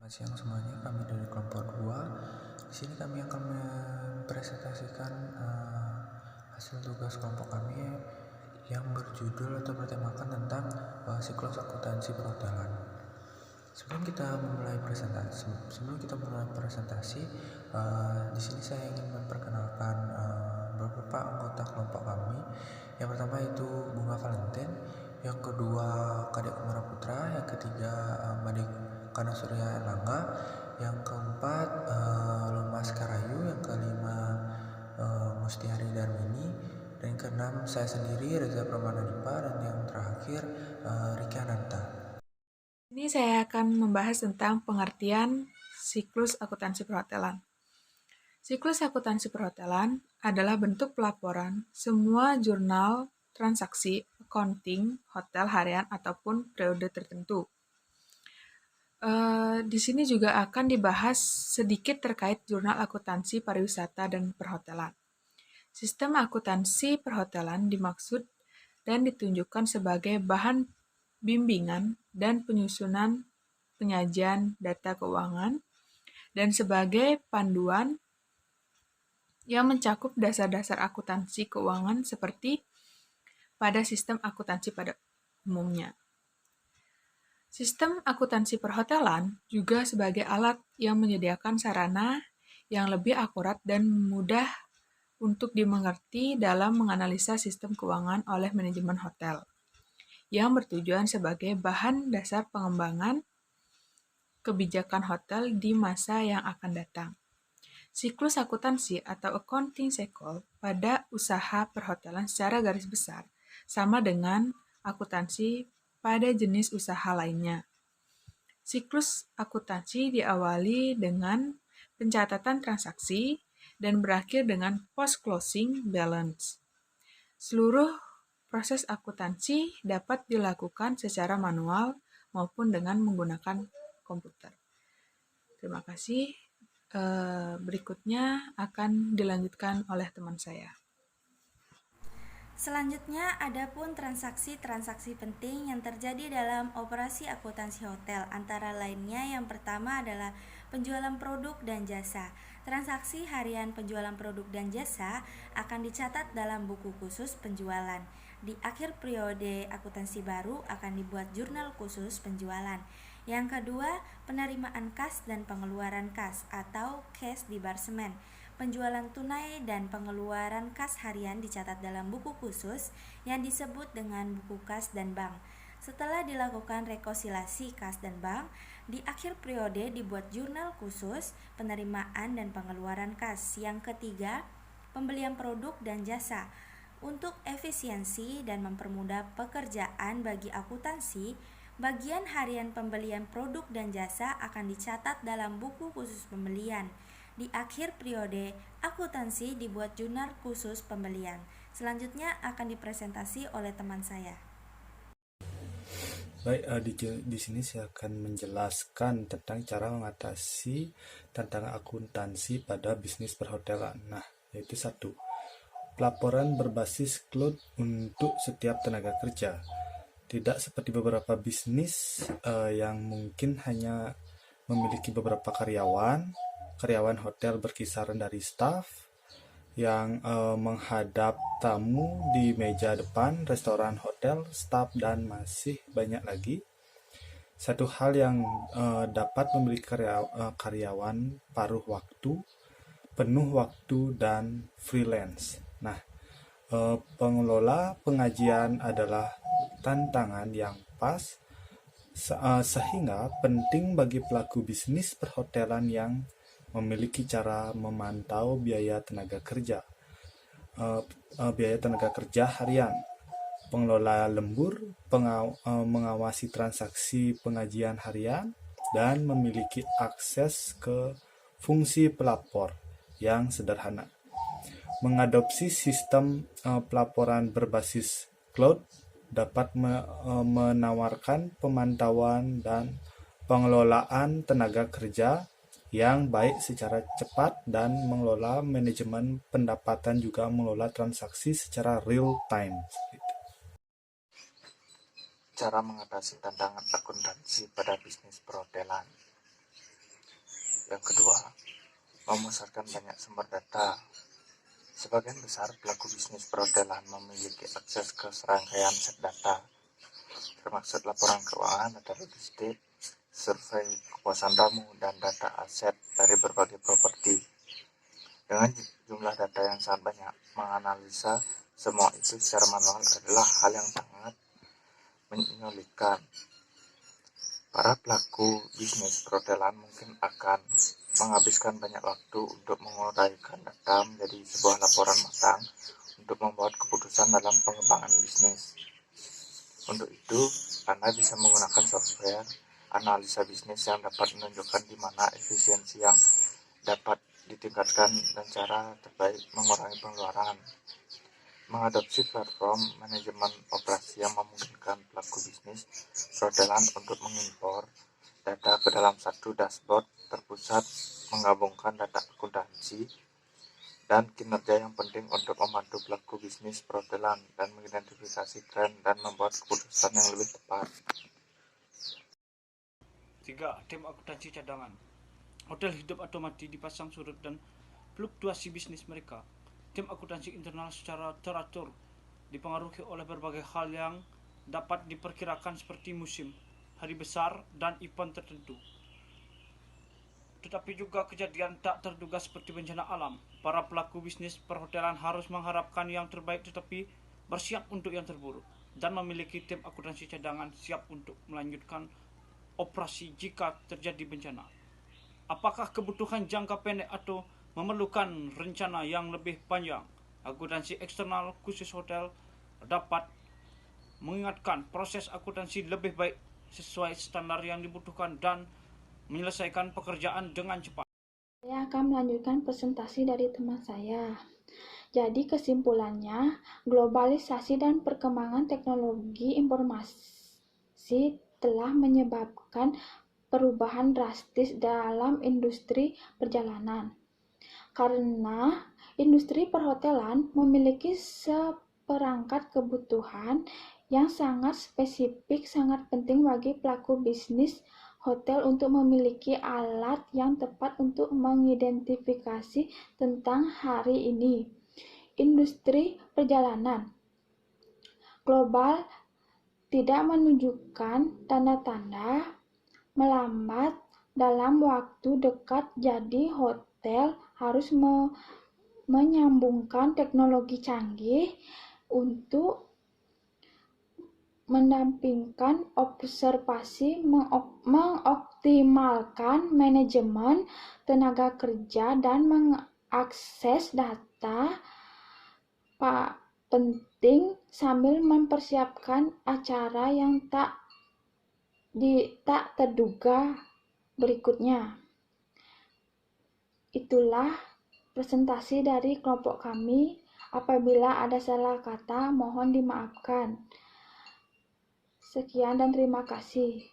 Selamat siang semuanya, kami dari kelompok 2. Di sini kami akan mempresentasikan hasil tugas kelompok kami yang berjudul atau bertemakan tentang siklus akuntansi perhotelan. Sebelum kita memulai presentasi, di sini saya ingin memperkenalkan beberapa anggota kelompok kami. Yang pertama itu Bunga Valentine, yang kedua Kadek Kumara Putra, yang ketiga Madik Kana Surya Erlangga, yang keempat Lumas Karayu, yang kelima Mustiari Darmini, dan yang keenam saya sendiri Reza Pramanadipa, dan yang terakhir Riki Ananta. Ini saya akan membahas tentang pengertian siklus akuntansi perhotelan. Siklus akuntansi perhotelan adalah bentuk pelaporan semua jurnal transaksi accounting hotel harian ataupun periode tertentu. Di sini juga akan dibahas sedikit terkait jurnal akuntansi pariwisata dan perhotelan. Sistem akuntansi perhotelan dimaksud dan ditunjukkan sebagai bahan bimbingan dan penyusunan penyajian data keuangan dan sebagai panduan yang mencakup dasar-dasar akuntansi keuangan seperti pada sistem akuntansi pada umumnya. Sistem akuntansi perhotelan juga sebagai alat yang menyediakan sarana yang lebih akurat dan mudah untuk dimengerti dalam menganalisa sistem keuangan oleh manajemen hotel, yang bertujuan sebagai bahan dasar pengembangan kebijakan hotel di masa yang akan datang. Siklus akuntansi atau accounting cycle pada usaha perhotelan secara garis besar sama dengan akuntansi pada jenis usaha lainnya. Siklus akuntansi diawali dengan pencatatan transaksi dan berakhir dengan post-closing balance. Seluruh proses akuntansi dapat dilakukan secara manual maupun dengan menggunakan komputer. Terima kasih. Berikutnya akan dilanjutkan oleh teman saya. Selanjutnya, ada pun transaksi-transaksi penting yang terjadi dalam operasi akuntansi hotel. Antara lainnya, yang pertama adalah penjualan produk dan jasa. Transaksi harian penjualan produk dan jasa akan dicatat dalam buku khusus penjualan. Di akhir periode akuntansi baru akan dibuat jurnal khusus penjualan. Yang kedua, penerimaan kas dan pengeluaran kas atau cash disbursement. Penjualan tunai dan pengeluaran kas harian dicatat dalam buku khusus yang disebut dengan buku kas dan bank. Setelah dilakukan rekonsiliasi kas dan bank, di akhir periode dibuat jurnal khusus penerimaan dan pengeluaran kas. Yang ketiga, pembelian produk dan jasa. Untuk efisiensi dan mempermudah pekerjaan bagi akuntansi, bagian harian pembelian produk dan jasa akan dicatat dalam buku khusus pembelian. Di akhir periode akuntansi dibuat jurnal khusus pembelian. Selanjutnya akan dipresentasi oleh teman saya. Baik, di sini saya akan menjelaskan tentang cara mengatasi tantangan akuntansi pada bisnis perhotelan. Nah, yaitu 1. Pelaporan berbasis cloud untuk setiap tenaga kerja. Tidak seperti beberapa bisnis yang mungkin hanya memiliki beberapa karyawan hotel berkisaran dari staf yang menghadap tamu di meja depan restoran hotel, staf, dan masih banyak lagi. Satu hal yang dapat memiliki karyawan paruh waktu, penuh waktu, dan freelance. Nah, pengelola pengajian adalah tantangan yang pas, sehingga penting bagi pelaku bisnis perhotelan yang memiliki cara memantau biaya tenaga kerja harian, pengelola lembur, mengawasi transaksi pengajian harian, dan memiliki akses ke fungsi pelapor yang sederhana. Mengadopsi sistem pelaporan berbasis cloud dapat menawarkan pemantauan dan pengelolaan tenaga kerja yang baik secara cepat dan mengelola manajemen pendapatan, juga mengelola transaksi secara real time. Cara mengatasi tantangan akuntansi pada bisnis perhotelan. Yang kedua, memusatkan banyak sumber data. Sebagian besar pelaku bisnis perhotelan memiliki akses ke serangkaian set data, termasuk laporan keuangan atau logistik, survei kepuasan tamu, dan data aset dari berbagai properti. Dengan jumlah data yang sangat banyak, menganalisa semua itu secara manual adalah hal yang sangat menyulitkan. Para pelaku bisnis perhotelan mungkin akan menghabiskan banyak waktu untuk menguraikan data menjadi sebuah laporan matang untuk membuat keputusan dalam pengembangan bisnis. Untuk itu, Anda bisa menggunakan software analisa bisnis yang dapat menunjukkan di mana efisiensi yang dapat ditingkatkan dan cara terbaik mengurangi pengeluaran. Mengadopsi platform manajemen operasi yang memungkinkan pelaku bisnis perhotelan untuk mengimpor data ke dalam satu dashboard terpusat, menggabungkan data akuntansi dan kinerja yang penting untuk membantu pelaku bisnis perhotelan dan mengidentifikasi tren dan membuat keputusan yang lebih tepat. 3. Tim akuntansi cadangan. Hotel hidup atau mati dipasang surut dan fluktuasi bisnis mereka. Tim akuntansi internal secara teratur dipengaruhi oleh berbagai hal yang dapat diperkirakan seperti musim, hari besar, dan event tertentu. Tetapi juga kejadian tak terduga seperti bencana alam. Para pelaku bisnis perhotelan harus mengharapkan yang terbaik tetapi bersiap untuk yang terburuk dan memiliki tim akuntansi cadangan siap untuk melanjutkan operasi jika terjadi bencana. Apakah kebutuhan jangka pendek atau memerlukan rencana yang lebih panjang? Akuntansi eksternal khusus hotel dapat mengingatkan proses akuntansi lebih baik sesuai standar yang dibutuhkan dan menyelesaikan pekerjaan dengan cepat. Saya akan melanjutkan presentasi dari teman saya. Jadi kesimpulannya, globalisasi dan perkembangan teknologi informasi telah menyebabkan perubahan drastis dalam industri perjalanan. Karena industri perhotelan memiliki seperangkat kebutuhan yang sangat spesifik, sangat penting bagi pelaku bisnis hotel untuk memiliki alat yang tepat untuk mengidentifikasi tentang hari ini. Industri perjalanan global tidak menunjukkan tanda-tanda melambat dalam waktu dekat, jadi hotel harus menyambungkan teknologi canggih untuk mendampingkan observasi, mengoptimalkan manajemen tenaga kerja, dan mengakses data penting sambil mempersiapkan acara yang tak terduga berikutnya. Itulah presentasi dari kelompok kami. Apabila ada salah kata, mohon dimaafkan. Sekian dan terima kasih.